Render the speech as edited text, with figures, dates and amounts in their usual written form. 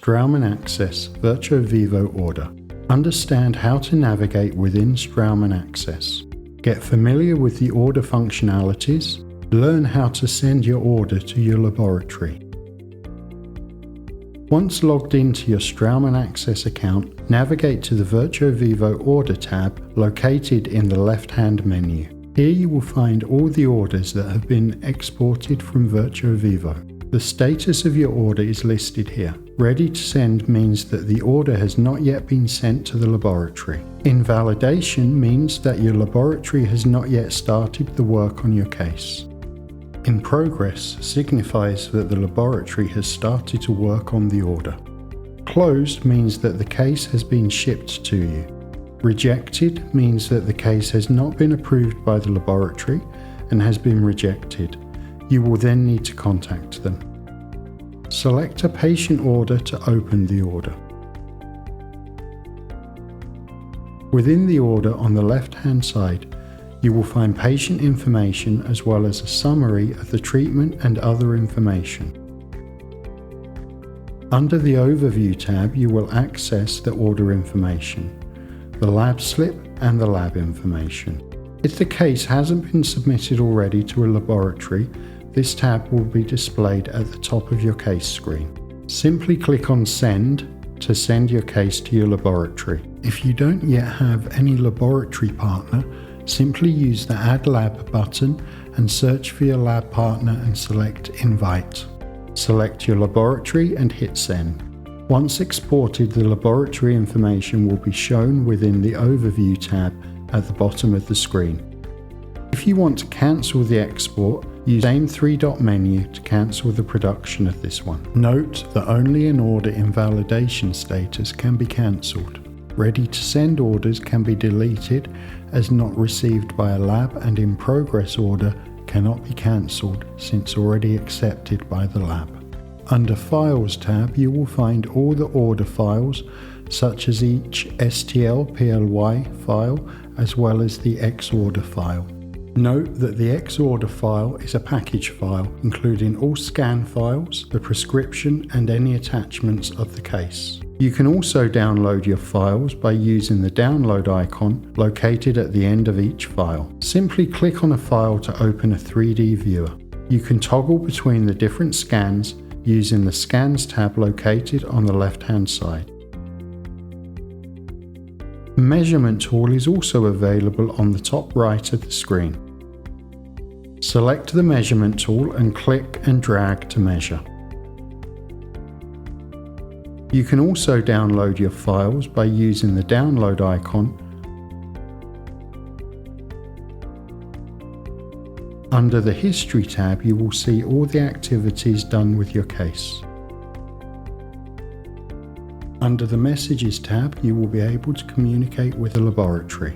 Straumann AXS Virtuo Vivo order. Understand how to navigate within Straumann AXS. Get familiar with the order functionalities. Learn how to send your order to your laboratory. Once logged into your Straumann AXS account, navigate to the Virtuo Vivo Order tab located in the left-hand menu. Here you will find all the orders that have been exported from Virtuo Vivo. The status of your order is listed here. Ready to send means that the order has not yet been sent to the laboratory. Invalidation means that your laboratory has not yet started the work on your case. In progress signifies that the laboratory has started to work on the order. Closed means that the case has been shipped to you. Rejected means that the case has not been approved by the laboratory and has been rejected. You will then need to contact them. Select a patient order to open the order. Within the order on the left-hand side, you will find patient information as well as a summary of the treatment and other information. Under the Overview tab, you will access the order information, the lab slip and the lab information. If the case hasn't been submitted already to a laboratory, this tab will be displayed at the top of your case screen. Simply click on Send to send your case to your laboratory. If you don't yet have any laboratory partner, simply use the Add Lab button and search for your lab partner and select Invite. Select your laboratory and hit Send. Once exported, the laboratory information will be shown within the Overview tab at the bottom of the screen. If you want to cancel the export, use the same three-dot menu to cancel the production of this one. Note that only an order invalidation status can be cancelled. Ready to send orders can be deleted as not received by a lab, and in progress order cannot be cancelled since already accepted by the lab. Under Files tab, you will find all the order files such as each STL/PLY file as well as the X-order file. Note that the X-order file is a package file including all scan files, the prescription and any attachments of the case. You can also download your files by using the download icon located at the end of each file. Simply click on a file to open a 3D viewer. You can toggle between the different scans using the Scans tab located on the left-hand side. The measurement tool is also available on the top right of the screen. Select the measurement tool and click and drag to measure. You can also download your files by using the download icon. Under the History tab, you will see all the activities done with your case. Under the Messages tab, you will be able to communicate with the laboratory.